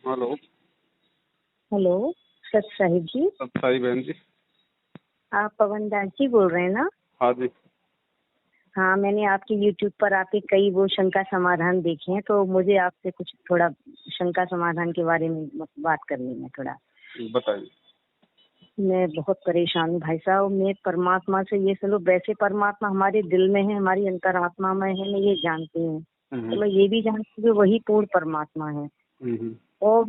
Hello. Hello, सत साहिब जी। सत्साई बहन जी। आप पवन दास जी बोल रहे हैं ना? हाँ जी। हाँ, मैंने आपके YouTube पर आपके कई वो शंका समाधान देखे हैं, तो मुझे आपसे कुछ थोड़ा शंका समाधान के बारे में बात करनी है थोड़ा। बताइए। मैं बहुत परेशान हूँ भाई साहब। मैं परमात्मा से ये सुनो, वैसे परमात्मा हमारे दिल में है, हमारी अंतरात्मा में है, मैं ये जानती हूँ। तो मैं ये भी जानती हूँ कि वही पूर्ण परमात्मा है और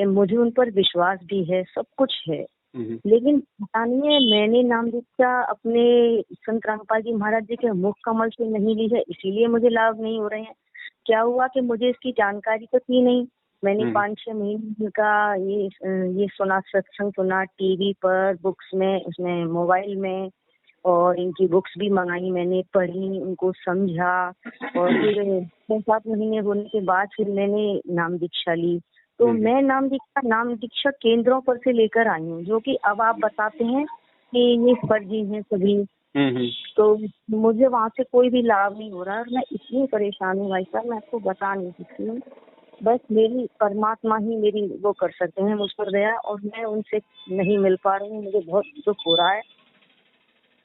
मुझे उन पर विश्वास भी है, सब कुछ है। लेकिन पता नहीं है, मैंने नाम दीक्षा अपने संत रामपाल जी महाराज जी के मुख कमल से नहीं ली है, इसीलिए मुझे लाभ नहीं हो रहे हैं। क्या हुआ कि मुझे इसकी जानकारी तो थी नहीं। मैंने 5-6 महीने का ये सुना, सत्संग सुना टीवी पर, बुक्स में, उसमें मोबाइल में, और इनकी बुक्स भी मंगाई, मैंने पढ़ी, उनको समझा, और फिर 6-7 महीने होने के बाद फिर मैंने नाम दीक्षा ली। तो मैं नाम दीक्षा केंद्रों पर से लेकर आई हूँ, जो कि अब आप बताते हैं कि ये फर्जी हैं सभी। तो मुझे वहाँ से कोई भी लाभ नहीं हो रहा है और मैं इतनी परेशान हूँ भाई साहब, मैं आपको बता नहीं सकती हूँ। बस मेरी परमात्मा ही मेरी वो कर सकते हैं मुझ पर दया, और मैं उनसे नहीं मिल पा रही हूँ। मुझे बहुत दुख हो रहा है।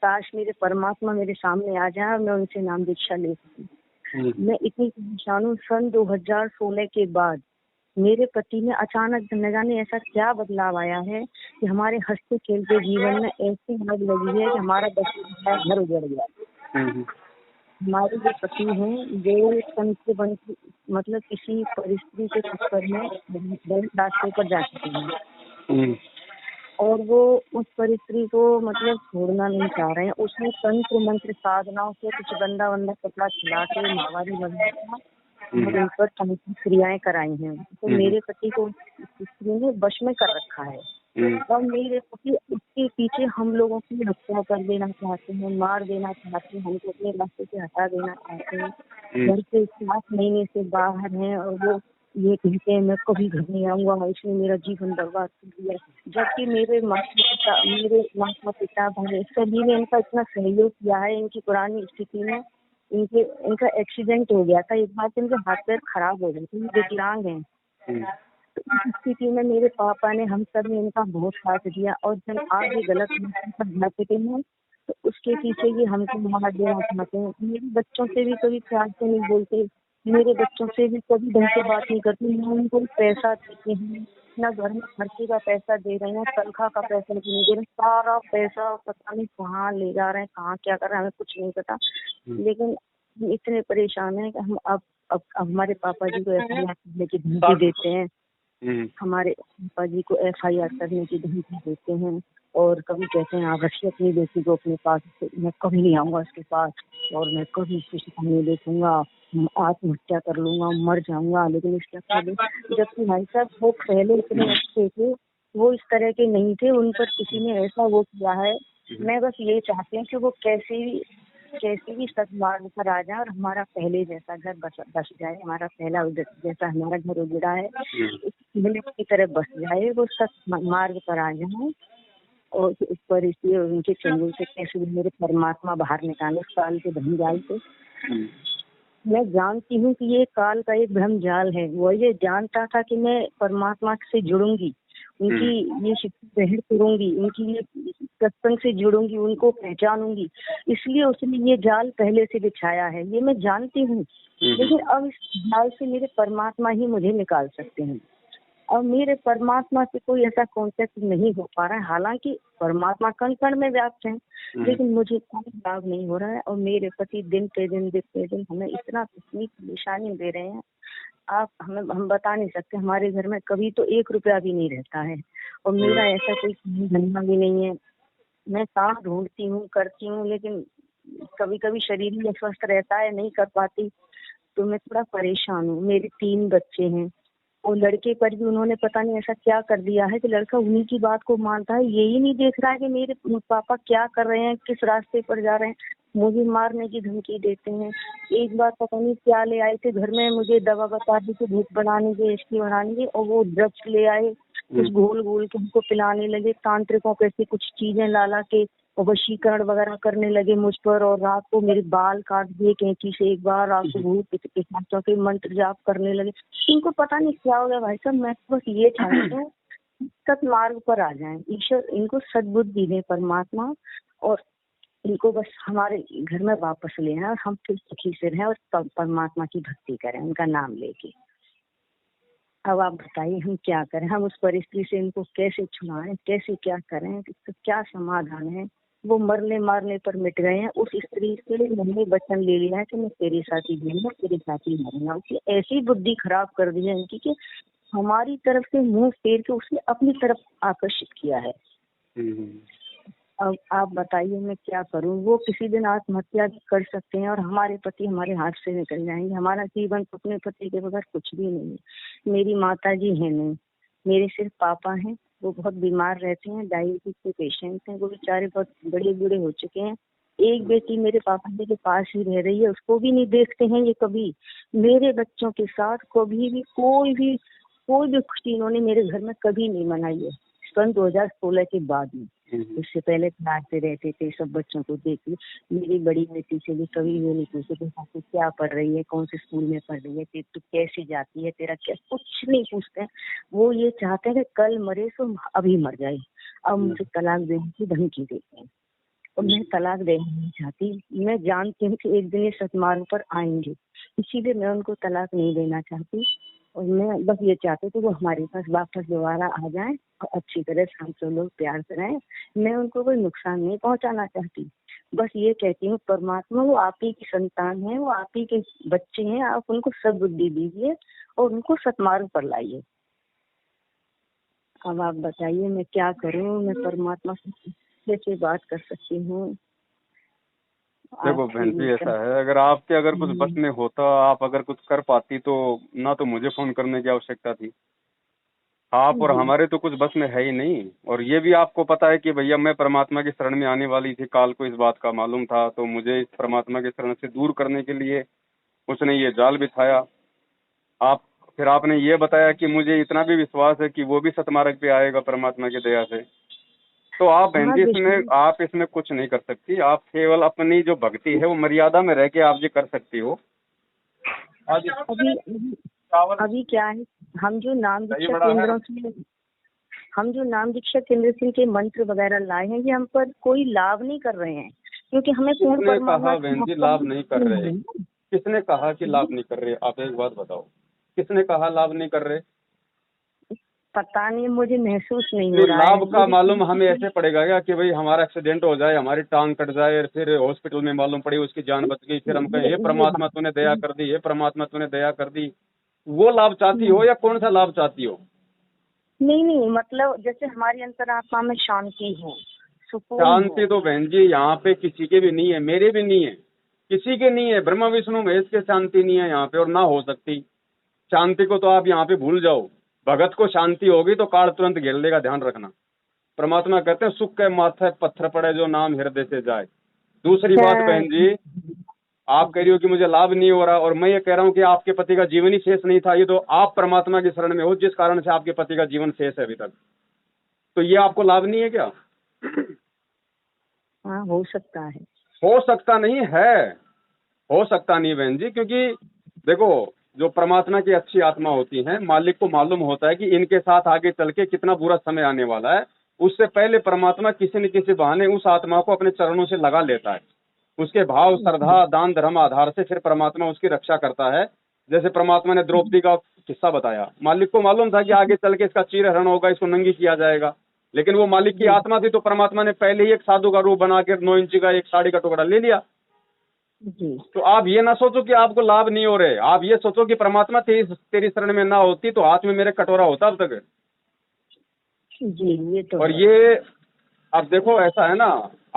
काश मेरे परमात्मा मेरे सामने आ जाए और मैं उनसे नाम दीक्षा ले सकूं। मैं इतनी परेशान हूँ। सन 2016 के बाद मेरे पति में अचानक न जाने ऐसा क्या बदलाव आया है कि हमारे हंसते खेलते जीवन में ऐसी आग लगी है कि हमारा घर उजड़ गया। हमारे जो पति हैं वो तन से बन मतलब किसी परिस्थिति के चक्कर में गलत रास्ते पर जा चुके हैं और वो उस परिस्थिति को मतलब छोड़ना नहीं चाह रहे हैं। उसने तंत्र मंत्र साधनाओं से कुछ गंदा कपड़ा खिला के मावारी बना और उन पर तंत्र क्रियाएं कराई हैं। तो मेरे पति को स्त्री ने वश में कर रखा है और मेरे पति उसके पीछे हम लोगों की हत्या कर देना चाहते हैं, मार देना चाहते हैं, हमको अपने रास्ते से हटा देना चाहते हैं। घर से 7 महीने से बाहर हैं और वो ये कहते हैं मैं कभी घर नहीं आऊंगा, इसने मेरा जीवन बर्बाद कर दिया। जबकि मेरे माता पिता भाई सभी ने इनका इतना सहयोग किया है। इनकी पुरानी स्थिति में इनका एक्सीडेंट हो गया था एक बार, इनके हाथ पैर खराब हो गए थे, विकलांग हैं। तो इस स्थिति में मेरे पापा ने, हम सब ने इनका बहुत साथ दिया और जब आगे गलत जाते हैं तो उसके पीछे ये हमको मार देना चाहते हैं। मेरे बच्चों से भी कभी प्यार से नहीं बोलते, मेरे बच्चों से भी कभी ढंग से बात नहीं करते, न उनको पैसा देते हैं, न घर में खर्चे का पैसा दे रहे हैं, तनख्वाह का पैसा नहीं दे रहे। सारा पैसा पता नहीं कहाँ ले जा रहे हैं, कहाँ क्या कर रहे हैं, हमें कुछ नहीं पता। लेकिन इतने परेशान है कि हम अब हमारे पापा जी को FIR करने की धमकी देते हैं, हमारे पापा जी को FIR करने की धमकी देते हैं और कभी कहते हैं आप रखिए अपनी बेटी को अपने पास, मैं कभी नहीं आऊंगा उसके पास और मैं कभी किसी को नहीं देखूंगा, आत्महत्या कर लूंगा, मर जाऊंगा। लेकिन इसके पहले जबकि भाई साहब वो पहले इतने अच्छे थे, वो इस तरह के नहीं थे, उन पर किसी ने ऐसा वो किया है। मैं बस ये चाहती हूँ कि वो कैसे भी सद्मार्ग पर आ जाए और हमारा पहले जैसा घर बस जाए, हमारा पहला जैसा हमारा घर उजड़ा है की तरह बस जाए, वो सत्मार्ग पर आ जाए और इस पर इसलिए उनके चंगुल से कैसे भी मेरे परमात्मा बाहर निकाले काल के भ्रमजाल से। मैं जानती हूँ कि ये काल का एक भ्रमजाल है। वो ये जानता था कि मैं परमात्मा से जुड़ूंगी, उनकी ये शिक्षा ग्रहण करूंगी, उनकी ये सत्संग से जुड़ूंगी, उनको पहचानूंगी, इसलिए उसने ये जाल पहले से बिछाया है, ये मैं जानती हूँ। लेकिन अब इस जाल से मेरे परमात्मा ही मुझे निकाल सकते हैं। अब मेरे परमात्मा से कोई ऐसा कांटेक्ट नहीं हो पा रहा है। हालांकि परमात्मा कण कण में व्याप्त है, लेकिन मुझे कोई लाभ नहीं हो रहा है और मेरे पति दिन पे दिन हमें इतना परेशानी दे रहे हैं, हम बता नहीं सकते। हमारे घर में कभी तो 1 रुपया भी नहीं रहता है और मेरा ऐसा कोई धंधा भी नहीं है। मैं काम ढूंढती हूँ, करती हूँ, लेकिन कभी कभी शरीर भी अस्वस्थ रहता है, नहीं कर पाती। तो मैं थोड़ा परेशान हूँ। मेरे 3 बच्चे हैं और लड़के पर भी उन्होंने पता नहीं ऐसा क्या कर दिया है कि लड़का उन्हीं की बात को मानता है। यही नहीं देख रहा है कि मेरे पापा क्या कर रहे हैं, किस रास्ते पर जा रहे हैं। मुझे मारने की धमकी देते हैं। एक बार पता नहीं क्या ले आए थे घर में, मुझे दवा बता दी कि भूत बनाने के, इसकी बनाने के, और वो ड्रग्स ले आए, कुछ घोल के हमको पिलाने लगे, तांत्रिकों कैसे कुछ चीजें ला के और वशीकरण वगैरह करने लगे मुझ पर, और रात को मेरे बाल काट दिए कैंची से एक बार, रात को भूत पिशाचों के मंत्र जाप करने लगे। इनको पता नहीं क्या हो गया भाई साहब। मैं बस ये चाहती हूँ सतमार्ग पर आ जाएं ईश्वर, इनको सद्बुद्धि दे परमात्मा, और इनको बस हमारे घर में वापस ले आए और हम फिर सुखी से रहें और परमात्मा की भक्ति करें उनका नाम लेके। अब आप बताइए हम क्या करें, हम उस परिस्थिति से इनको कैसे छुड़ाएं, कैसे क्या करें, तो क्या समाधान है। वो मरने मारने पर मिट गए हैं। उस स्त्री से मैंने वचन ले लिया है कि मैं तेरे साथ ही जीऊंगा, तेरे साथ ही मरूंगा। उसकी ऐसी बुद्धि खराब कर दी है इनकी कि हमारी तरफ से मुंह फेर के उसने अपनी तरफ आकर्षित किया है। अब आप बताइए मैं क्या करूं। वो किसी दिन आत्महत्या भी कर सकते हैं और हमारे पति हमारे हाथ से निकल जाएंगे। हमारा जीवन अपने पति के बगैर कुछ भी नहीं है। मेरी माता जी है नहीं, मेरे सिर्फ पापा हैं, वो बहुत बीमार रहते हैं, डायबिटीज के पेशेंट हैं, वो बेचारे बहुत बड़े बूढ़े हो चुके हैं। एक बेटी मेरे पापा जी के पास ही रह रही है, उसको भी नहीं देखते हैं ये कभी। मेरे बच्चों के साथ कभी भी कोई भी खुशी इन्होंने मेरे घर में कभी नहीं मनाई है, सन 2016 के बाद में। इससे पहले नाचते रहते थे, सब बच्चों को देखते। मेरी बड़ी बेटी से भी कभी ये नहीं पूछते तू क्या पढ़ रही है, कौन से स्कूल में पढ़ रही है, तू कैसे जाती है, तेरा क्या, कुछ नहीं पूछते हैं। वो ये चाहते हैं कि कल मरे तो अभी मर जाए। अब मुझे तलाक देने की धमकी देते हैं और मैं तलाक देना नहीं चाहती। मैं जानती हूँ कि एक दिन ये सतमार्ग पर आएंगे, इसीलिए मैं उनको तलाक नहीं देना चाहती। और मैं बस ये चाहती थी वो हमारे पास वापस दोबारा आ जाएं और अच्छी तरह से हम सब लोग प्यार करें। मैं उनको कोई नुकसान नहीं पहुंचाना चाहती, बस ये कहती हूँ परमात्मा वो आप ही की संतान है, वो आप ही के बच्चे हैं, आप उनको सद्बुद्धि दीजिए और उनको सतमार्ग पर लाइए। अब आप बताइए मैं क्या करूँ, मैं परमात्मा से कैसे बात कर सकती हूँ। देखो बहन जी, ऐसा है, अगर कुछ बस में होता, आप अगर कुछ कर पाती तो ना तो मुझे फोन करने की आवश्यकता थी। आप और हमारे तो कुछ बस में है ही नहीं। और ये भी आपको पता है कि भैया मैं परमात्मा की शरण में आने वाली थी, काल को इस बात का मालूम था, तो मुझे इस परमात्मा की शरण से दूर करने के लिए उसने ये जाल बिछाया। फिर आपने ये बताया कि मुझे इतना भी विश्वास है कि वो भी सतमार्ग पे आएगा परमात्मा की दया से। तो आप बहन जी इसमें कुछ नहीं कर सकती। आप केवल अपनी जो भक्ति है वो मर्यादा में रह के आप ये कर सकती हो। अभी क्या है, हम जो नाम दीक्षा केंद्र से मंत्र वगैरह लाए हैं, ये हम पर कोई लाभ नहीं कर रहे हैं, क्योंकि हमें पूर्ण परमात्मा बहन जी लाभ नहीं कर रहे। किसने कहा कि लाभ नहीं कर रहे? आप एक बात बताओ, किसने कहा लाभ नहीं कर रहे? पता नहीं, मुझे महसूस नहीं हो रहा है। लाभ का मालूम हमें ऐसे पड़ेगा क्या कि भाई हमारा एक्सीडेंट हो जाए, हमारी टांग कट जाए, फिर हॉस्पिटल में मालूम पड़े उसकी जान बच गई, फिर हम कहें हे परमात्मा तूने दया कर दी, हे परमात्मा तूने दया कर दी। वो लाभ चाहती हो या कौन सा लाभ चाहती हो? नहीं, मतलब जैसे हमारी अंतरात्मा में शांति हो, सुकून। शांति तो बहन जी यहाँ पे किसी के भी नहीं है, मेरे भी नहीं है, किसी के नहीं है। ब्रह्मा विष्णु महेश के शांति नहीं है यहाँ पे, और ना हो सकती। शांति को तो आप यहाँ पे भूल जाओ। भगत को शांति होगी तो काल तुरंत घेर लेगा, ध्यान रखना। परमात्मा कहते हैं सुख के माथे पत्थर पड़े जो नाम हृदय से जाए। दूसरी बात बहन जी, आप कह रही हो कि मुझे लाभ नहीं हो रहा, और मैं ये कह रहा हूँ कि आपके पति का जीवन ही शेष नहीं था। ये तो आप परमात्मा की शरण में हो, जिस कारण से आपके पति का जीवन शेष है अभी तक। तो ये आपको लाभ नहीं है क्या? हाँ, हो सकता है। हो सकता नहीं है, हो सकता नहीं बहन जी, क्योंकि देखो जो परमात्मा की अच्छी आत्मा होती है, मालिक को मालूम होता है कि इनके साथ आगे चल के कितना बुरा समय आने वाला है। उससे पहले परमात्मा किसी न किसी बहाने उस आत्मा को अपने चरणों से लगा लेता है। उसके भाव, श्रद्धा, दान, धर्म आधार से फिर परमात्मा उसकी रक्षा करता है। जैसे परमात्मा ने द्रौपदी का किस्सा बताया, मालिक को मालूम था कि आगे चल के इसका चीरहरण होगा, इसको नंगी किया जाएगा, लेकिन वो मालिक की आत्मा थी, तो परमात्मा ने पहले ही एक साधु का रूप बना के 9 इंच का एक साड़ी का टुकड़ा ले लिया। तो आप ये ना सोचो कि आपको लाभ नहीं हो रहे, आप ये सोचो कि परमात्मा तेरी शरण में ना होती तो हाथ में मेरे कटोरा होता अब तक। जी, ये तो और ये अब देखो ऐसा है ना,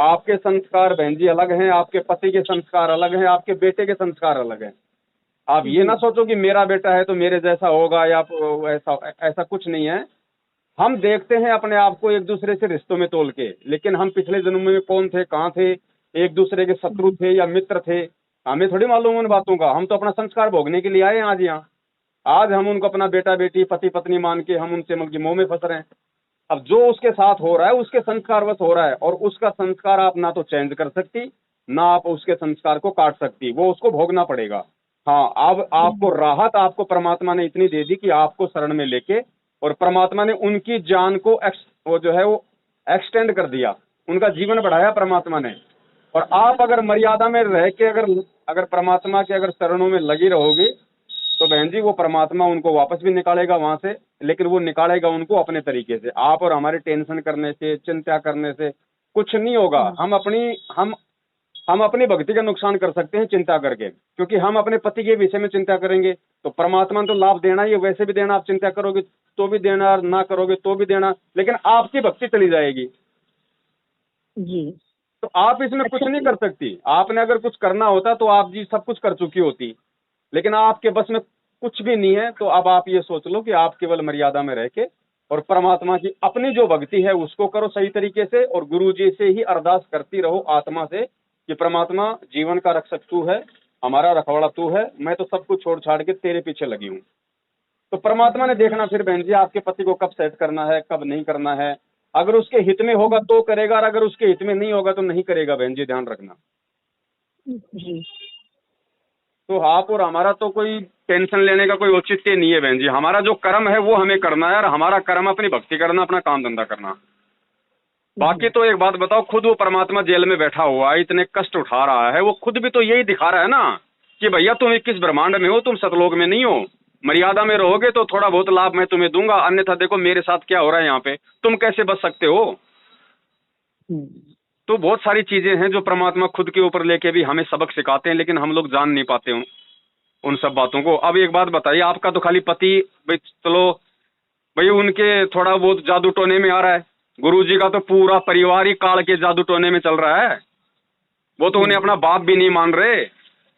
आपके संस्कार बहन जी अलग हैं, आपके पति के संस्कार अलग हैं, आपके बेटे के संस्कार अलग हैं। आप ये ना सोचो कि मेरा बेटा है तो मेरे जैसा होगा, या ऐसा कुछ नहीं है। हम देखते हैं अपने आप को एक दूसरे से रिश्तों में तोल के, लेकिन हम पिछले जन्म में कौन थे, कहाँ थे, एक दूसरे के शत्रु थे या मित्र थे, हमें थोड़ी मालूम उन बातों का। हम तो अपना संस्कार भोगने के लिए आए हैं आज यहाँ। आज हम उनको अपना बेटा बेटी, पति पत्नी मान के हम उनसे मतलब मोह में फंस रहे हैं। अब जो उसके साथ हो रहा है उसके संस्कारवश हो रहा है, और उसका संस्कार आप ना तो चेंज कर सकती, ना आप उसके संस्कार को काट सकती, वो उसको भोगना पड़ेगा। हाँ, अब आपको राहत आपको परमात्मा ने इतनी दे दी कि आपको शरण में लेके, और परमात्मा ने उनकी जान को वो जो है वो एक्सटेंड कर दिया, उनका जीवन बढ़ाया परमात्मा ने। और आप अगर मर्यादा में रह के अगर परमात्मा के अगर चरणों में लगी रहोगी, तो बहन जी वो परमात्मा उनको वापस भी निकालेगा वहां से, लेकिन वो निकालेगा उनको अपने तरीके से। आप और हमारे टेंशन करने से, चिंता करने से कुछ नहीं होगा। हम अपनी भक्ति का नुकसान कर सकते हैं चिंता करके, क्योंकि हम अपने पति के विषय में चिंता करेंगे तो परमात्मा ने तो लाभ देना ही है, वैसे भी देना, आप चिंता करोगे तो भी देना, ना करोगे तो भी देना, लेकिन आपकी भक्ति चली जाएगी। जी। तो आप इसमें कुछ नहीं कर सकती। आपने अगर कुछ करना होता तो आप जी सब कुछ कर चुकी होती, लेकिन आपके बस में कुछ भी नहीं है। तो अब आप ये सोच लो कि आप केवल मर्यादा में रह के और परमात्मा की अपनी जो भक्ति है उसको करो सही तरीके से, और गुरु जी से ही अरदास करती रहो आत्मा से कि परमात्मा जीवन का रक्षक तू है, हमारा रखवाला तू है, मैं तो सब कुछ छोड़ छाड़ के तेरे पीछे लगी हूँ। तो परमात्मा ने देखना फिर बहन जी आपके पति को कब सेट करना है, कब नहीं करना है। अगर उसके हित में होगा तो करेगा, और अगर उसके हित में नहीं होगा तो नहीं करेगा बहन जी, ध्यान रखना। जी। तो आप और हमारा तो कोई टेंशन लेने का कोई औचित्य नहीं है बहन जी। हमारा जो कर्म है वो हमें करना है, और हमारा कर्म अपनी भक्ति करना, अपना काम धंधा करना। बाकी तो एक बात बताओ, खुद वो परमात्मा जेल में बैठा हुआ है, इतने कष्ट उठा रहा है, वो खुद भी तो यही दिखा रहा है ना कि भैया तुम 21 ब्रह्मांड में हो, तुम सतलोक में नहीं हो। मर्यादा में रहोगे तो थोड़ा बहुत लाभ मैं तुम्हें दूंगा, अन्यथा देखो मेरे साथ क्या हो रहा है यहाँ पे, तुम कैसे बच सकते हो। तो बहुत सारी चीजें हैं जो परमात्मा खुद के ऊपर लेके भी हमें सबक सिखाते हैं, लेकिन हम लोग जान नहीं पाते उन सब बातों को। अब एक बात बताइए, आपका तो खाली पति भाई चलो भाई उनके थोड़ा बहुत जादू टोने में आ रहा है, गुरुजी का तो पूरा परिवार ही काल के जादू टोने में चल रहा है। वो तो उन्हें अपना बाप भी नहीं मान रहे,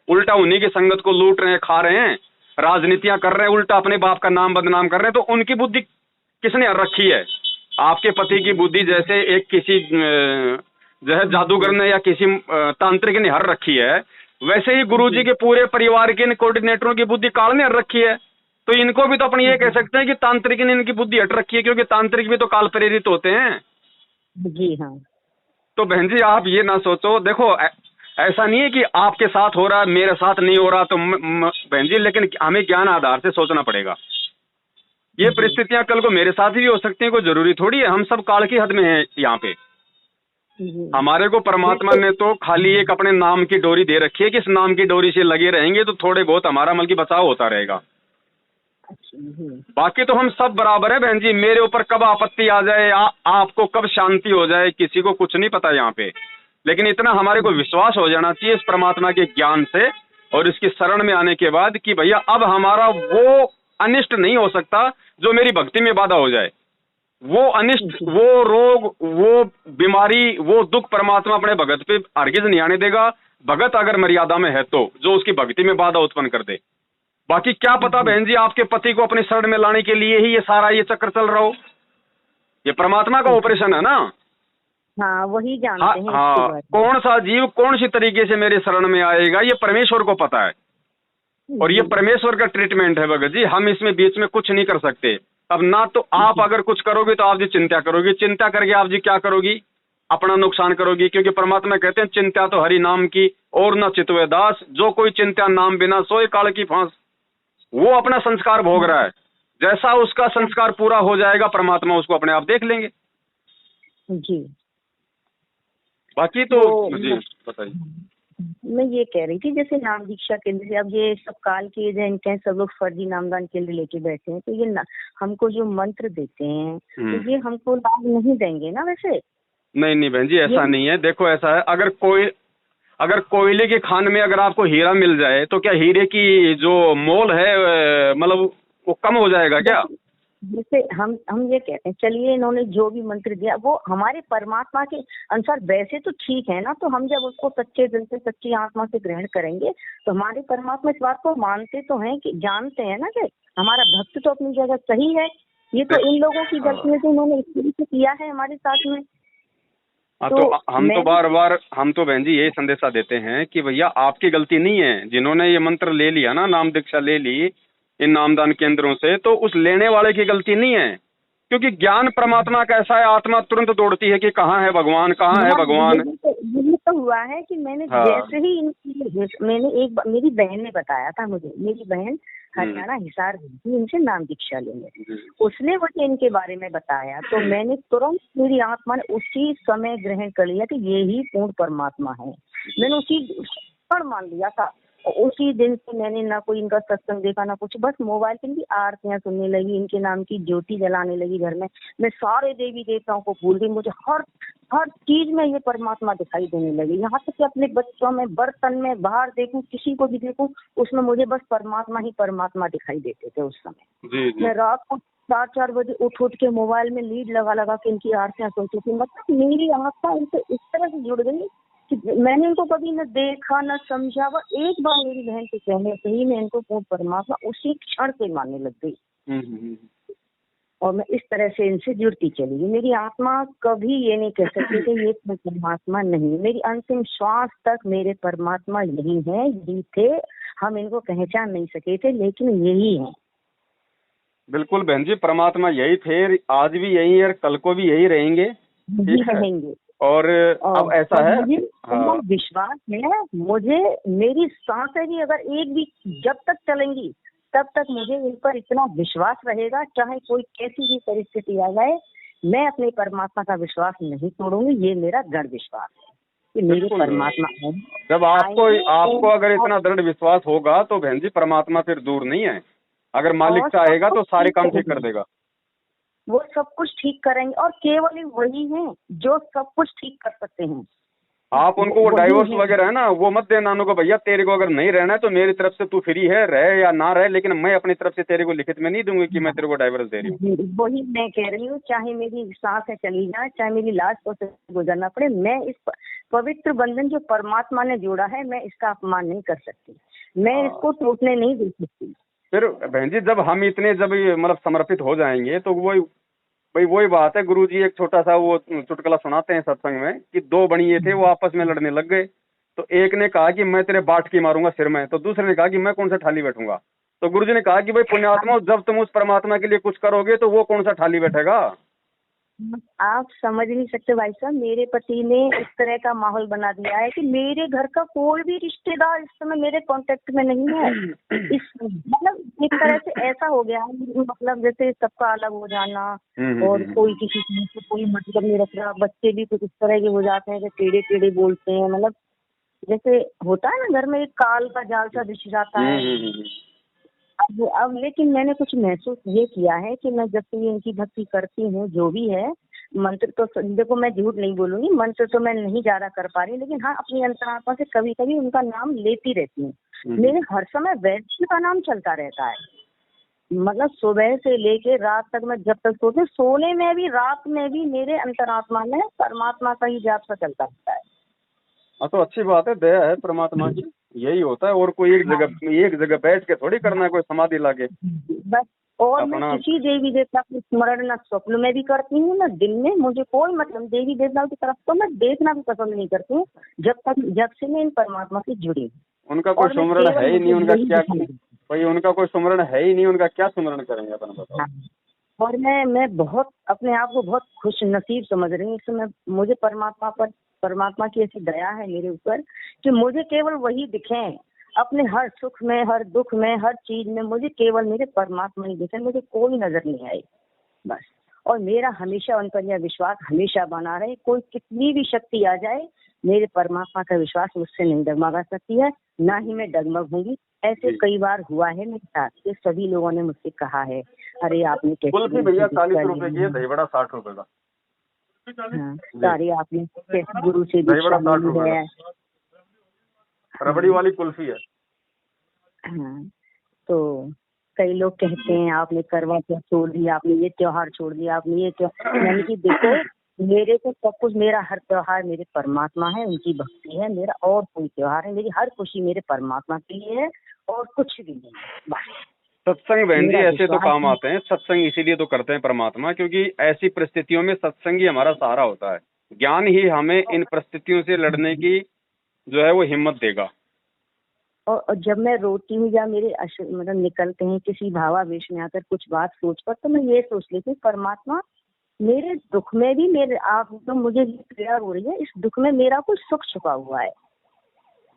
उल्टा उन्हीं की संगत को लूट रहे हैं, खा रहे हैं, राजनीतियां कर रहे हैं, उल्टा अपने बाप का नाम बदनाम कर रहे हैं। तो उनकी बुद्धि किसने हर रखी है? आपके पति की बुद्धि जैसे एक किसी जो है जादूगर ने या किसी तांत्रिक ने हर रखी है, वैसे ही गुरुजी के पूरे परिवार के कोऑर्डिनेटरों की बुद्धि काल ने हर रखी है। तो इनको भी तो अपन ये कह सकते हैं कि तांत्रिक ने इनकी बुद्धि हट रखी है, क्योंकि तांत्रिक भी तो काल प्रेरित होते हैं। जी हाँ। तो बहन जी आप ये ना सोचो, देखो ऐसा नहीं है कि आपके साथ हो रहा है मेरे साथ नहीं हो रहा, तो बहन जी लेकिन हमें ज्ञान आधार से सोचना पड़ेगा। ये परिस्थितियां कल को मेरे साथ भी हो सकती हैं, कोई जरूरी थोड़ी है। हम सब काल की हद में हैं यहाँ पे। हमारे को परमात्मा ने तो खाली एक अपने नाम की डोरी दे रखी है कि इस नाम की डोरी से लगे रहेंगे तो थोड़े बहुत हमारा मल की बचाव होता रहेगा। बाकी तो हम सब बराबर है बहन जी। मेरे ऊपर कब आपत्ति आ जाए, आपको कब शांति हो जाए, किसी को कुछ नहीं पता यहाँ पे। लेकिन इतना हमारे को विश्वास हो जाना चाहिए इस परमात्मा के ज्ञान से और इसकी शरण में आने के बाद कि भैया अब हमारा वो अनिष्ट नहीं हो सकता जो मेरी भक्ति में बाधा हो जाए। वो अनिष्ट, वो रोग, वो बीमारी, वो दुख परमात्मा अपने भगत पे हरगिज नहीं आने देगा। भगत अगर मर्यादा में है तो जो उसकी भक्ति में बाधा उत्पन्न कर दे। बाकी क्या पता बहन जी आपके पति को अपने शरण में लाने के लिए ही ये सारा ये चक्कर चल रहा हो। ये परमात्मा का ऑपरेशन है ना। हाँ वही जानते हैं। हाँ, कौन सा जीव कौन सी तरीके से मेरे शरण में आएगा ये परमेश्वर को पता है, और ये परमेश्वर का ट्रीटमेंट है भगत जी। हम इसमें बीच में कुछ नहीं कर सकते। अब ना तो आप अगर कुछ करोगे तो आप जी चिंता करोगी, चिंता करके आप जी क्या करोगी, अपना नुकसान करोगी। क्योंकि परमात्मा कहते हैं चिंता तो हरि नाम की और न चितवे दास, जो कोई चिंता नाम बिना सोए काल की फांस। वो अपना संस्कार भोग रहा है, जैसा उसका संस्कार पूरा हो जाएगा परमात्मा उसको अपने आप देख लेंगे जी। बाकी तो जी बताइए। मैं ये कह रही थी जैसे नाम दीक्षा केंद्र से अब ये सब काल के एजेंट हैं, सब लोग फर्जी नामदान केंद्र लेके बैठे हैं, तो ये हमको जो मंत्र देते हैं तो ये हमको लाभ नहीं देंगे ना वैसे? नहीं बहन जी ऐसा नहीं है। देखो ऐसा है, अगर कोयले की खान में अगर आपको हीरा मिल जाए तो क्या हीरे की जो मोल है मतलब वो कम हो जाएगा क्या? जैसे हम ये कहते हैं चलिए इन्होंने जो भी मंत्र दिया वो हमारे परमात्मा के अनुसार वैसे तो ठीक है ना, तो हम जब उसको सच्चे दिल से सच्ची आत्मा से ग्रहण करेंगे तो हमारे परमात्मा इस बात को मानते तो हैं कि जानते हैं ना कि हमारा भक्त तो अपनी जगह सही है। ये तो इन लोगों की गलती है जो इन्होंने इस तरीके से किया है हमारे साथ में। तो हम तो बार-बार हम तो बहन जी यही संदेशा देते हैं कि भैया आपकी गलती नहीं है। जिन्होंने ये मंत्र ले लिया ना, नाम दीक्षा ले ली इन नामदान केंद्रों से, तो उस लेने वाले की गलती नहीं है। क्योंकि ज्ञान परमात्मा कैसा है, आत्मा तुरंत दौड़ती है कि कहाँ है भगवान, कहाँ है भगवान। यही तो हुआ है कि मैंने हाँ। जैसे ही मैंने मेरी बहन ने बताया था मुझे, मेरी बहन हरियाणा हिसार गई थी इनसे नाम दीक्षा लेंगे, उसने मुझे इनके बारे में बताया, तो मैंने तुरंत, मेरी आत्मा ने उसी समय ग्रहण कर लिया कि ये ही पूर्ण परमात्मा है। मैंने उसी क्षण मान लिया था। उसी दिन से मैंने ना कोई इनका सत्संग देखा ना कुछ, बस मोबाइल पे इनकी आरतियां सुनने लगी, इनके नाम की ज्योति जलाने लगी घर में। मैं सारे देवी देवताओं को भूल गई, मुझे हर चीज में ये परमात्मा दिखाई देने लगी। यहाँ तक कि अपने बच्चों में, बर्तन में, बाहर देखूं, किसी को भी देखूं, उसमें मुझे बस परमात्मा ही परमात्मा दिखाई देते थे उस समय। जी। मैं रात को 4-4 बजे उठ के मोबाइल में लीड लगा के इनकी आरतियां सुनती थी। मतलब मेरी आत्मा इनसे इस तरह से जुड़ गई कि मैंने इनको कभी न देखा न समझा, वो एक बार मेरी बहन के कहने से ही मैं इनको पूर्ण परमात्मा उसी क्षण से मानने लग गई। और मैं इस तरह से इनसे जुड़ती चली गई। मेरी आत्मा कभी ये नहीं कह सकती कि ये परमात्मा नहीं, मेरी अंतिम श्वास तक मेरे परमात्मा यही है, यही थे। हम इनको पहचान नहीं सके थे, लेकिन यही है। बिल्कुल बहन जी, परमात्मा यही थे, आज भी यही है, कल को भी यही रहेंगे, ठीक है। रहेंगे। और अब ऐसा है, हाँ, विश्वास है मुझे, मेरी सांसें भी अगर एक भी जब तक चलेंगी तब तक मुझे इन पर इतना विश्वास रहेगा, चाहे कोई कैसी भी परिस्थिति आ जाए, मैं अपने परमात्मा का विश्वास नहीं तोड़ूंगी। ये मेरा दृढ़ विश्वास है कि मेरे परमात्मा है। जब आपको अगर इतना दृढ़ विश्वास होगा तो बहन जी परमात्मा फिर दूर नहीं है। अगर मालिक चाहेगा तो सारे काम ठीक कर देगा, वो सब कुछ ठीक करेंगे। और केवल वही हैं जो सब कुछ ठीक कर सकते हैं। आप उनको वो डाइवोर्स वगैरह है ना, वो मत देना उनको, भैया तेरे को अगर नहीं रहना है तो मेरी तरफ से तू फ्री है, रहे या ना रहे, लेकिन मैं अपनी तरफ से तेरे को लिखित में नहीं दूंगी कि मैं तेरे को डाइवोर्स दे रही हूँ। वही मैं कह रही हूँ, चाहे मेरी सांसें चली जाए, चाहे मेरी लाश को से गुजरना पड़े, मैं इस पवित्र बंधन जो परमात्मा ने जोड़ा है, मैं इसका अपमान नहीं कर सकती, मैं इसको टूटने नहीं दे सकती। फिर बहन जी जब हम इतने मतलब समर्पित हो जाएंगे तो वही बात है। गुरुजी एक छोटा सा वो चुटकुला सुनाते हैं सत्संग में कि 2 बनिए थे, वो आपस में लड़ने लग गए। तो एक ने कहा कि मैं तेरे बाट की मारूंगा सिर में, तो दूसरे ने कहा कि मैं कौन सा ठाली बैठूंगा। तो गुरुजी ने कहा कि भाई पुण्यात्मा, जब तुम उस परमात्मा के लिए कुछ करोगे तो वो कौन सा ठाली बैठेगा। आप समझ नहीं सकते भाई साहब, मेरे पति ने इस तरह का माहौल बना दिया है कि मेरे घर का कोई भी रिश्तेदार इस समय मेरे कांटेक्ट में नहीं है। इस मतलब एक तरह से ऐसा हो गया है, मतलब जैसे सबका अलग हो जाना, और कोई किसी से कोई मतलब नहीं रख रहा। बच्चे भी कुछ इस तरह के हो जाते हैं कि टेढ़े टेढ़े बोलते हैं, मतलब जैसे होता है ना घर में एक काल का जाल सा बिछ जाता है। अब लेकिन मैंने कुछ महसूस ये किया है कि मैं जब से इनकी भक्ति करती हूँ, जो भी है मंत्र, तो देखो मैं झूठ नहीं बोलूंगी, मंत्र तो मैं नहीं ज्यादा कर पा रही, लेकिन हाँ अपनी अंतरात्मा से कभी कभी उनका नाम लेती रहती हूँ। मेरे हर समय वैद्य का नाम चलता रहता है, मतलब सुबह से लेके रात तक, मैं जब तक सोने में भी, रात में भी मेरे अंतरात्मा में परमात्मा का ही जाप सा चलता रहता है। हाँ तो अच्छी बात है, दया है परमात्मा की, यही होता है। और कोई एक जगह बैठ के थोड़ी करना है, कोई समाधि लाके बस। और मैं किसी देवी देवता को स्मरण न स्वप्न में भी करती हूँ न दिन में, मुझे कोई मतलब देवी देवताओं की तरफ तो मैं देखना भी पसंद नहीं करती हूँ, जब से मैं इन परमात्मा से जुड़ी हूँ। उनका कोई सुमरण है ही नहीं, उनका क्या भाई, उनका कोई सुमरण है ही नहीं, उनका क्या सुमरण करेंगे अपन बताओ। और मैं बहुत अपने आप को बहुत खुश नसीब समझ रही हूँ इस समय। मुझे परमात्मा की ऐसी दया है मेरे ऊपर कि मुझे केवल वही दिखे, अपने हर सुख में, हर दुख में, हर चीज में मुझे केवल मेरे परमात्मा ही दिखे, मुझे कोई नजर नहीं आए बस। और मेरा हमेशा उन पर यह विश्वास हमेशा बना रहे, कोई कितनी भी शक्ति आ जाए, मेरे परमात्मा का विश्वास मुझसे नहीं डगमगा सकती है, ना ही मैं डगमगूंगी। ऐसे कई बार हुआ है मेरे साथ कि सभी लोगों ने मुझसे कहा है, अरे आपने कैसे भैया 40 रुपए की है, दही बड़ा 60 रुपए का। सारी आपने कैसे गुरु से दीक्षा ली है, रबड़ी वाली कुल्फी है। हाँ, तो कई लोग कहते हैं आपने करवा चौथ छोड़ दिया, आपने ये त्योहार छोड़ दिया, आपने ये त्योहार, मैंने कि देखो मेरे को सब कुछ, मेरा हर त्योहार मेरे परमात्मा है, उनकी भक्ति है, मेरा और कोई त्योहार है, मेरी हर खुशी मेरे परमात्मा के लिए है और कुछ भी नहीं बस। सत्संग बहन जी ऐसे तो काम आते हैं, सत्संग इसीलिए तो करते हैं परमात्मा, क्योंकि ऐसी परिस्थितियों में सत्संग ही हमारा सहारा होता है। ज्ञान ही हमें इन परिस्थितियों से लड़ने की जो है वो हिम्मत देगा। और जब मैं रोती हूँ या मेरे मतलब निकलते हैं किसी भावावेश में आकर कुछ बात सोच कर, तो मैं ये सोच लेती हूँ परमात्मा मेरे दुख में भी मेरे आप तो मुझे ये पीड़ा हो रही है, इस दुख में मेरा कुछ सुख छुपा हुआ है,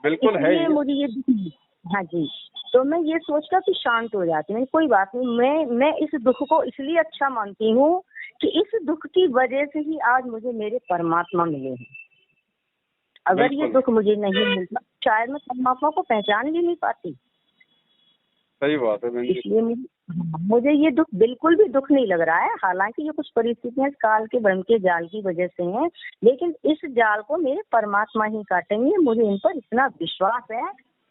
बिल्कुल है इसलिए ये। मुझे ये दुख। हाँ जी। तो मैं ये सोचकर कि शांत हो जाती हूँ, कोई बात नहीं, मैं इस दुख को इसलिए अच्छा मानती हूँ कि इस दुख की वजह से ही आज मुझे मेरे परमात्मा मिले हैं। अगर ये बिल्कुल दुख मुझे नहीं मिलता शायद मैं परमात्मा को पहचान भी नहीं पाती। सही बात है बहन जी। इसलिए मुझे ये दुख बिल्कुल भी दुख नहीं लग रहा है। हालांकि ये कुछ परिस्थितियां इस काल के भ्रम के जाल की वजह से हैं, लेकिन इस जाल को मेरे परमात्मा ही काटेंगे। मुझे इन पर इतना विश्वास है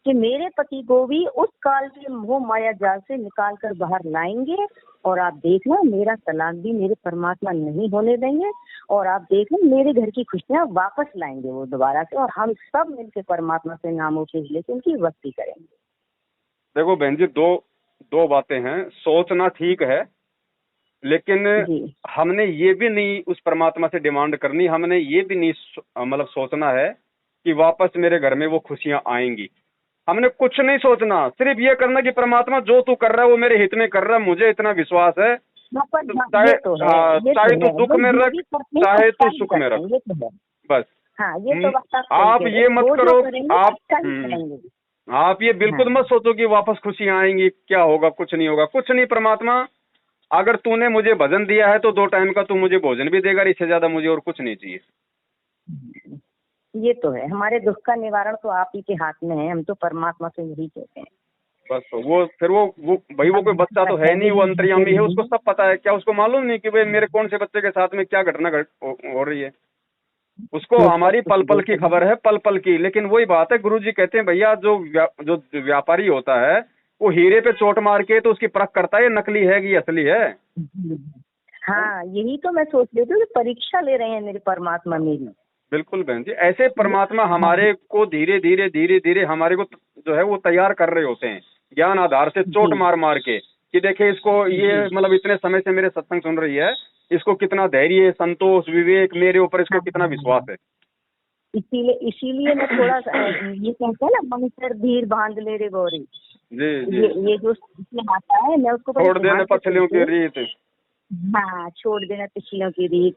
कि मेरे पति को भी उस काल के मोह माया जाल से निकाल कर बाहर लाएंगे। और आप देखना मेरा तलाक भी मेरे परमात्मा नहीं होने देंगे, और आप देखना मेरे घर की खुशियां वापस लाएंगे वो दोबारा से, और हम सब मिलकर परमात्मा से नामों के लेकर उनकी भक्ति करेंगे। देखो बहन जी, दो बातें हैं। सोचना ठीक है, लेकिन जी हमने ये भी नहीं उस परमात्मा से डिमांड करनी, हमने ये भी नहीं मतलब सोचना है कि वापस मेरे घर में वो खुशियां आएंगी। हमने कुछ नहीं सोचना, सिर्फ ये करना कि परमात्मा जो तू कर रहा है वो मेरे हित में कर रहा है, मुझे इतना विश्वास है। चाहे ये तो है, ये चाहे तो तू है, दुख में ये रख, भी करते हैं, चाहे तू अच्छा ही सुख में करते रख, हैं, ये तो है। बस। हाँ ये तो बात आप सही आप कह रहे ये हैं, मत वो जो करो, करेंगे आप अच्छा ही करेंगे। आप ये बिल्कुल हाँ मत सोचो कि वापस खुशियां आएंगी, क्या होगा, कुछ नहीं होगा, कुछ नहीं। परमात्मा, अगर तूने मुझे भजन दिया है तो 2 टाइम का तू मुझे भोजन भी देगा, इससे ज्यादा मुझे और कुछ नहीं चाहिए। ये तो है, हमारे दुख का निवारण तो आप ही के हाथ में है, हम तो परमात्मा से यही कहते हैं। बस तो वो फिर वो भाई वो कोई बच्चा तो है नहीं, वो अंतर्यामी है, उसको सब पता है। क्या उसको मालूम नहीं कि भाई मेरे कौन से बच्चे के साथ में क्या घटना हो रही है? उसको हमारी पल पल की खबर है, पल पल की। लेकिन वही बात है, गुरुजी कहते हैं भैया जो व्यापारी होता है वो हीरे पे चोट मार के तो उसकी परख करता है ये नकली है कि असली है। हाँ यही तो मैं सोच रही थी कि परीक्षा ले रहे हैं मेरे परमात्मा मेरी। बिल्कुल बहन जी, ऐसे परमात्मा हमारे को धीरे धीरे धीरे धीरे हमारे को जो है वो तैयार कर रहे होते हैं, ज्ञान आधार से चोट मार मार के, कि देखिए इसको ये मतलब इतने समय से मेरे सत्संग सुन रही है, इसको कितना धैर्य, संतोष, विवेक, मेरे ऊपर इसको कितना विश्वास है। इसीलिए मैं थोड़ा सा ये कहते हैं ना, मनुष्य धीर बांध ले रे गौरी। जी जी। ये जो इसमें आता है मैं उसको बड़े छोड़ देने ध्यान से पछलियों की सुनती हूँ। रीत। हाँ छोड़ देना पिछलियों की रीत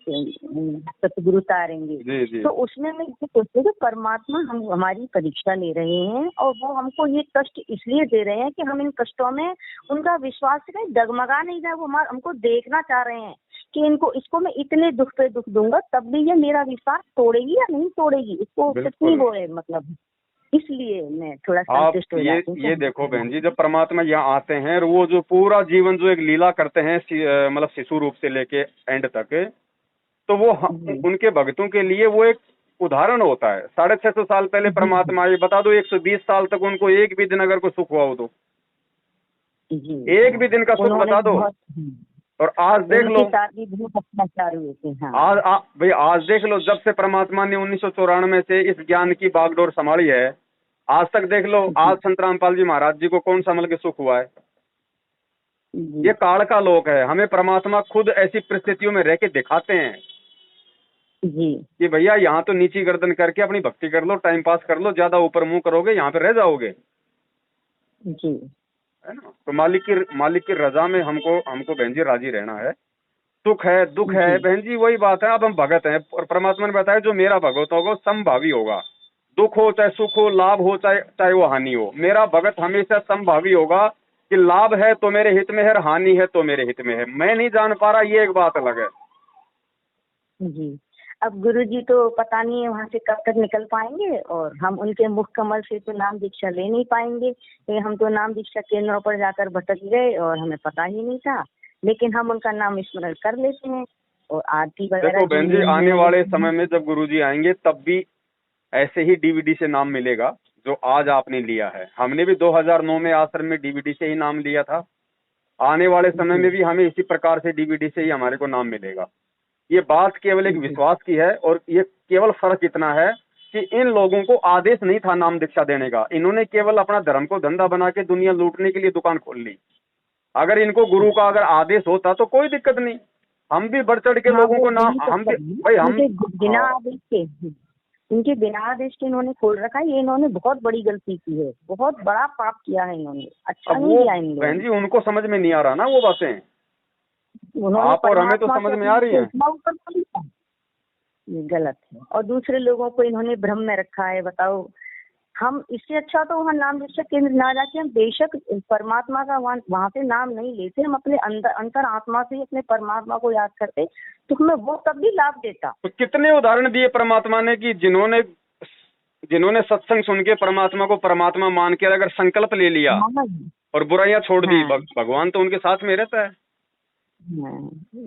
सतगुरु तारेंगे। जी जी। तो उसमें मैं ये सोचती हूँ कि परमात्मा हम हमारी परीक्षा ले रहे हैं, और वो हमको ये कष्ट इसलिए दे रहे हैं कि हम इन कष्टों में उनका विश्वास कहीं डगमगा नहीं जाए। वो हमको देखना चाह रहे हैं कि इसको मैं इतने दुख पे दुख दूंगा तब भी ये मेरा विश्वास तोड़ेगी या नहीं तोड़ेगी, इसको कितनी वो है मतलब। इसलिए मैं थोड़ा आप संतुष्ट हो जाती हूँ। ये देखो बहन जी, जब परमात्मा यहाँ आते हैं और वो जो पूरा जीवन जो एक लीला करते हैं मतलब शिशु रूप से लेके एंड तक, तो वो उनके भक्तों के लिए वो एक उदाहरण होता है। 650 साल पहले परमात्मा आए, बता दो 120 साल तक उनको एक भी दिन अगर कोई सुख हुआ हो तो एक भी दिन का सुख बता दो। और आज देख लो, आज भाई आज देख लो, जब से परमात्मा ने 1994 से इस ज्ञान की बागडोर संभाली है, आज तक देख लो, आज संत रामपाल जी महाराज जी को कौन सा के सुख हुआ है? ये काल का लोक है। हमें परमात्मा खुद ऐसी परिस्थितियों में रह के दिखाते हैं जी कि भैया यहाँ तो नीची गर्दन करके अपनी भक्ति कर लो, टाइम पास कर लो, ज्यादा ऊपर मुंह करोगे यहाँ पे रह जाओगे जी, है ना। तो मालिक की रजा में हमको बहन जी राजी रहना है। सुख है दुख है बहन जी, वही बात है। अब हम भगत हैं और परमात्मा ने बताया जो मेरा भगत होगा समभावी होगा। दुख हो चाहे सुख हो, लाभ हो चाहे वो हानि हो, मेरा भगत हमेशा समभावी होगा कि लाभ है तो मेरे हित में है और हानि है तो मेरे हित में है। मैं नहीं जान पा रहा, ये एक बात अलग है जी। अब गुरुजी तो पता नहीं है वहाँ से कब तक निकल पाएंगे, और हम उनके मुख कमल से तो नाम दीक्षा ले नहीं पाएंगे। हम तो नाम दीक्षा केंद्रों पर जाकर भटक गए और हमें पता ही नहीं था, लेकिन हम उनका नाम स्मरण कर लेते हैं और आरती वगैरह। देखो बहन जी, आने वाले समय में जब गुरुजी आएंगे तब भी ऐसे ही डीवीडी से नाम मिलेगा जो आज आपने लिया है। हमने भी 2009 में आश्रम में डीवीडी से ही नाम लिया था। आने वाले समय में भी हमें इसी प्रकार से डीवीडी से ही हमारे को नाम मिलेगा। ये बात केवल एक विश्वास की है, और ये केवल फर्क इतना है कि इन लोगों को आदेश नहीं था नाम दीक्षा देने का। इन्होंने केवल अपना धर्म को धंधा बना के दुनिया लूटने के लिए दुकान खोल ली। अगर इनको गुरु का अगर आदेश होता तो कोई दिक्कत नहीं, हम भी बढ़ चढ़ के लोगों को नाम, हम भी भाई हम बिना आदेश के इनके बिना आदेश के इन्होंने खोल रखा है। ये इन्होंने बहुत बड़ी गलती की है, बहुत बड़ा पाप किया है इन्होंने, अच्छा अब नहीं वो किया इन लोगों बहन ने। जी उनको समझ में नहीं आ रहा ना वो बातें, उन्होंने आप और हमें तो परमात्मा समझ से में आ अपनी रही हैं। प्रतिमा ऊपर कर लिया। ये गलत है, और दूसरे लोगों को इन्होंने भ्रम में रखा है। बताओ, हम इससे अच्छा तो वहाँ नाम दीक्षा केंद्र ना जाके हम बेशक परमात्मा का वहाँ पे नाम नहीं लेते, हम अपने अंदर अंतर आत्मा से ही अपने परमात्मा को याद करते, तो हमें वो तब भी लाभ देता। तो कितने उदाहरण दिए परमात्मा ने कि जिन्होंने जिन्होंने सत्संग सुन के परमात्मा को परमात्मा मान के अगर संकल्प ले लिया हाँ और बुराइयां छोड़ दी, हाँ भगवान तो उनके साथ में रहता है। हाँ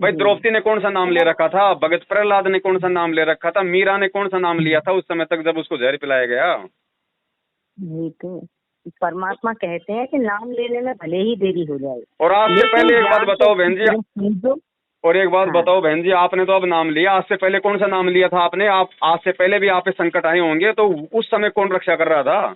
भाई जी। द्रौपदी ने कौन सा नाम ले रखा था, भगत प्रहलाद ने कौन सा नाम ले रखा था, मीरा ने कौन सा नाम लिया था उस समय तक जब उसको जहर पिलाया गया। ये तो परमात्मा कहते हैं कि नाम लेने में भले ही देरी हो जाए, और आज से लेकिन पहले एक बात ज्ञान बताओ को बहन जी, समझो। और एक बात हाँ, बताओ बहन जी, आपने तो अब नाम लिया, आज से पहले कौन सा नाम लिया था आपने? आप आज से पहले भी आप पे संकट आए होंगे, तो उस समय कौन रक्षा कर रहा था?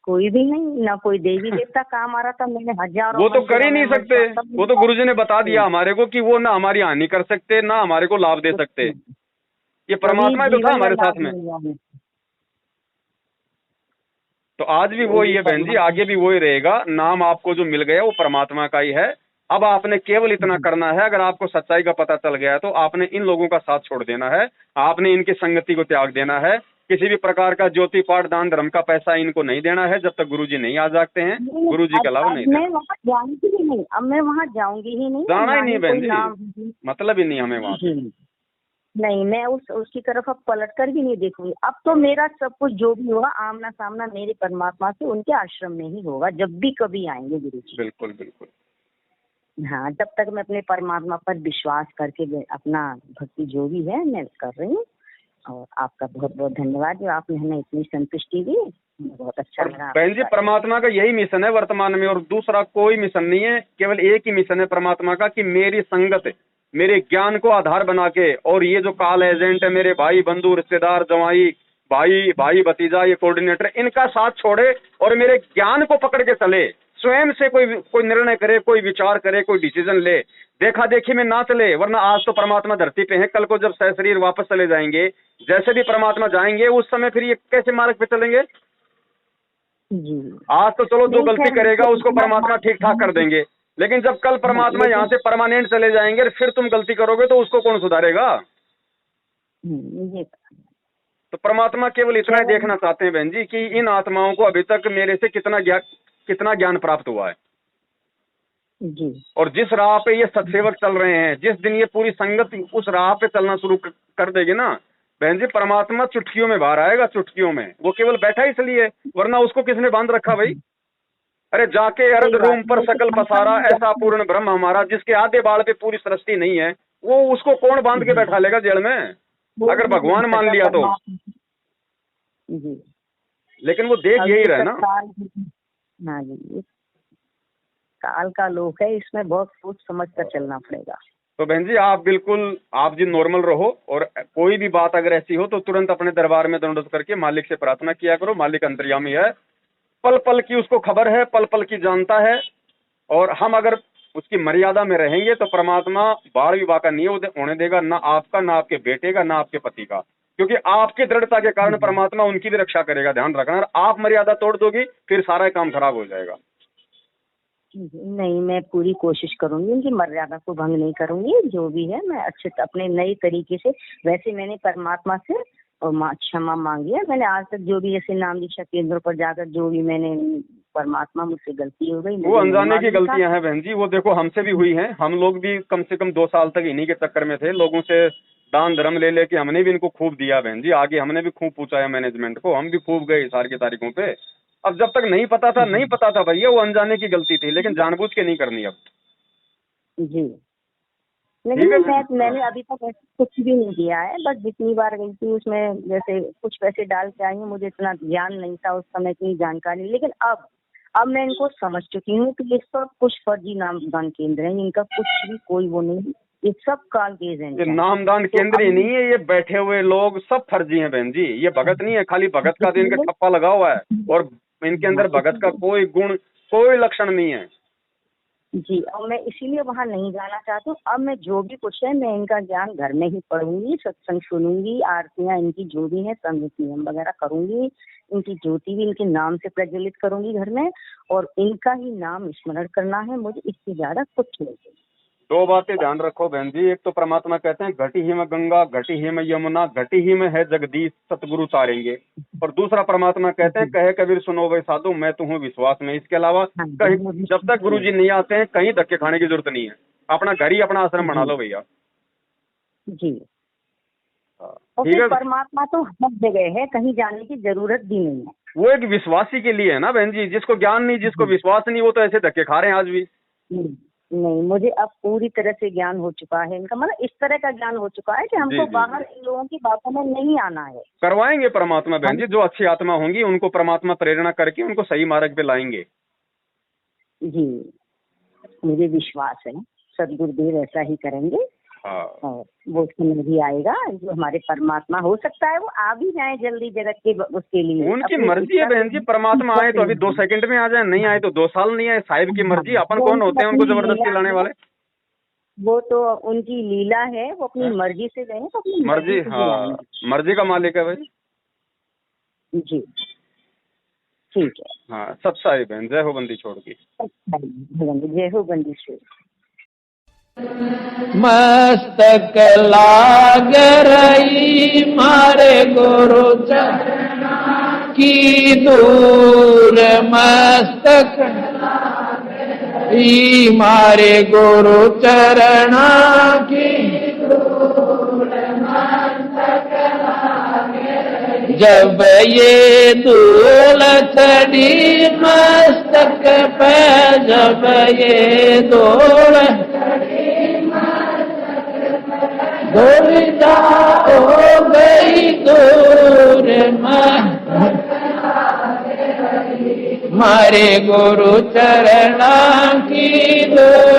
कोई भी नहीं, ना कोई देवी देवता काम आ रहा था। मैंने हजारों वो तो कर ही मंदिरों में नहीं सकते, वो तो गुरुजी ने बता दिया हमारे को कि वो ना हमारी हानि कर सकते ना हमारे को लाभ दे सकते। ये परमात्मा ही तो था जीवन हमारे साथ लाभ में। मिल जाए। तो आज भी वही है बहन जी, आगे भी वही रहेगा। नाम आपको जो मिल गया वो परमात्मा का ही है। अब आपने केवल इतना करना है, अगर आपको सच्चाई का पता चल गया है तो आपने इन लोगों का साथ छोड़ देना है, आपने इनकी संगति को त्याग देना है। किसी भी प्रकार का ज्योति पाठ दान धर्म का पैसा इनको नहीं देना है जब तक गुरुजी नहीं आ जाते हैं, गुरुजी के अलावा नहीं मैं देना। वहाँ जाऊंगी ही नहीं, अब मैं वहाँ जाऊंगी ही नहीं, जाना ही ना नहीं ही बहन कोई जी, नाम। मतलब ही नहीं हमें वहाँ से। जी नहीं, मैं उसकी तरफ अब पलट कर भी नहीं देखूंगी। अब तो मेरा सब कुछ जो भी होगा आमना सामना मेरे परमात्मा से उनके आश्रम में ही होगा, जब भी कभी आएंगे गुरु जी। बिल्कुल बिल्कुल। हाँ, जब तक मैं अपने परमात्मा पर विश्वास करके अपना भक्ति जो भी है मैं कर रही हूँ। और आपका बहुत बहुत धन्यवाद जो आपने हमें इतनी संतुष्टि दी, बहुत अच्छा और लगा। बहन जी परमात्मा का यही मिशन है वर्तमान में, और दूसरा कोई मिशन नहीं है, केवल एक ही मिशन है परमात्मा का कि मेरी संगत, मेरे ज्ञान को आधार बना के, और ये जो काल एजेंट है, मेरे भाई बंधु रिश्तेदार जवाई भाई भाई भतीजा, ये कोऑर्डिनेटर, इनका साथ छोड़े और मेरे ज्ञान को पकड़ के चले। स्वयं से कोई निर्णय करे, कोई विचार करे, कोई डिसीजन ले, देखा देखी में ना चले। वरना आज तो परमात्मा धरती पे है, कल को जब सशरीर वापस चले जाएंगे, जैसे भी परमात्मा जाएंगे उस समय फिर ये कैसे मार्ग पे चलेंगे? जी आज तो चलो जो नहीं, गलती खैर करेगा मुझे उसको परमात्मा ठीक ठाक कर देंगे, लेकिन जब कल परमात्मा यहाँ से परमानेंट चले जाएंगे फिर तुम गलती करोगे तो उसको कौन सुधारेगा? ये तो परमात्मा केवल इतना ही देखना चाहते हैं बहन जी कि इन आत्माओं को अभी तक मेरे से कितना ज्ञान प्राप्त हुआ है। जी और जिस राह पे ये सत्सेवक चल रहे हैं, जिस दिन ये पूरी संगत उस राह पे चलना शुरू कर देगी ना बहन जी, परमात्मा चुटकियों में बाहर आएगा, चुटकियों में। वो केवल बैठा इसलिए, वरना उसको किसने बांध रखा भाई? अरे जाके अर्ध रूम पर सकल पसारा, ऐसा पूर्ण ब्रह्म हमारा, जिसके आधे बाल पे पूरी सृष्टि नहीं है, वो उसको कौन बांध के बैठा लेगा जेल में, अगर भगवान मान लिया तो। जी लेकिन वो देख यही रहा है ना। हाँ जी, काल का लोक है, इसमें बहुत सोच समझ कर चलना पड़ेगा। तो बहन जी आप बिल्कुल, आप जी नॉर्मल रहो, और कोई भी बात अगर ऐसी हो तो तुरंत अपने दरबार में दंडोत करके मालिक से प्रार्थना किया करो। मालिक अंतर्यामी है, पल पल की उसको खबर है, पल पल की जानता है, और हम अगर उसकी मर्यादा में रहेंगे तो परमात्मा बाल विवाह का नहीं होने देगा, ना आपका, ना आपके बेटे का, ना आपके पति का, क्योंकि आपकी दृढ़ता के कारण परमात्मा उनकी भी रक्षा करेगा। ध्यान रखना, आप मर्यादा तोड़ दोगी फिर सारा काम खराब हो जाएगा। नहीं, मैं पूरी कोशिश करूंगी, उनकी मर्यादा को भंग नहीं करूंगी। जो भी है मैं अच्छे अपने नए तरीके से, वैसे मैंने परमात्मा से और क्षमा मांगी है। मैंने आज तक जो भी ऐसे नाम दीक्षा केंद्रों पर जाकर जो भी मैंने, परमात्मा मुझसे गलती हो गई, वो अनजाने की गलतियां हैं बहन जी, वो देखो हमसे भी हुई हैं। हम लोग भी कम से कम 2 साल तक इन्हीं के चक्कर में थे, लोगों से दान धर्म ले लेके हमने भी इनको खूब दिया बहन जी। आगे हमने भी खूब पूछा है मैनेजमेंट को, हम भी खूब गए सार की तारीखों पे। अब जब तक नहीं पता था, नहीं पता था भैया, वो अनजाने की गलती थी, लेकिन जानबूझ के नहीं करनी अब। जी लेकिन मैंने अभी तक कुछ भी नहीं किया है, बस जितनी बार गई थी उसमें जैसे कुछ पैसे डाल के आई हूँ। मुझे इतना ज्ञान नहीं था उस समय, इतनी जानकारी नहीं, लेकिन अब मैं इनको समझ चुकी हूँ कि ये सब कुछ फर्जी नामदान केंद्र है, इनका कुछ भी कोई वो नहीं, ये सब काल के एजेंट ये नामदान केंद्र ही नहीं है, ये बैठे हुए लोग सब फर्जी हैं बहन जी। ये भगत नहीं है, खाली भगत का तो इनका ठप्पा लगा हुआ है, और इनके अंदर भगत का कोई गुण, कोई लक्षण नहीं है। जी, और मैं इसीलिए वहाँ नहीं जाना चाहती हूँ। अब मैं जो भी कुछ है मैं इनका ज्ञान घर में ही पढ़ूंगी, सत्संग सुनूंगी, आरतियाँ इनकी जो भी है सब नियम वगैरह करूंगी, इनकी ज्योति भी इनके नाम से प्रज्वलित करूंगी घर में, और इनका ही नाम स्मरण करना है मुझे, इससे ज्यादा कुछ नहीं। दो बातें ध्यान रखो बहन जी। एक तो परमात्मा कहते हैं घटी ही में गंगा, घटी ही में यमुना, घटी ही में है जगदीश, सतगुरु तारेंगे। और दूसरा परमात्मा कहते हैं कहे कबीर सुनो भाई साधु मैं तो हूँ विश्वास में। इसके अलावा कहीं जब तक गुरु जी नहीं आते हैं कहीं धक्के खाने की जरूरत नहीं है। अपना घर ही अपना आश्रम बना लो भैया जी। और फिर परमात्मा तो हर जगह है, कहीं जाने की जरूरत भी नहीं है। वो एक विश्वासी के लिए है ना बहन जी। जिसको ज्ञान नहीं, जिसको विश्वास नहीं, वो तो ऐसे धक्के खा रहे हैं आज भी। नहीं, मुझे अब पूरी तरह से ज्ञान हो चुका है इनका, मतलब इस तरह का ज्ञान हो चुका है कि हमको बाहर इन लोगों की बातों में नहीं आना है। करवाएंगे परमात्मा बहन जी। जो अच्छी आत्मा होंगी उनको परमात्मा प्रेरणा करके उनको सही मार्ग पे लाएंगे। जी, मुझे विश्वास है सदगुरुदेव ऐसा ही करेंगे। हाँ, और वो समय भी आएगा जो हमारे परमात्मा हो सकता है वो आ भी जाए जल्दी जगत के, उसके लिए उनकी मर्जी है बहन जी। परमात्मा आए तो अभी 2 सेकंड में आ जाए, नहीं आए तो 2 साल नहीं आए, साहिब की मर्जी। अपन कौन होते हैं उनको जबरदस्ती लाने वाले? वो तो उनकी लीला है, वो अपनी मर्जी से गए तो अपनी मर्जी। हाँ, मर्जी का मालिक है भाई जी। ठीक है। हाँ, सच्चाई बहन। जय हो बंदी छोड़ की। जय हो बंदी छोड़। मस्तक लाग रही मारे गुरु चरणा की दूर, मस्तक ही मारे गुरु चरणा की दूर, मस्तक जब ये धूल चढ़ी मस्तक पे, जब ये धूल दूरिता हो गई दूर, मारे गुरु चरणा की दूर।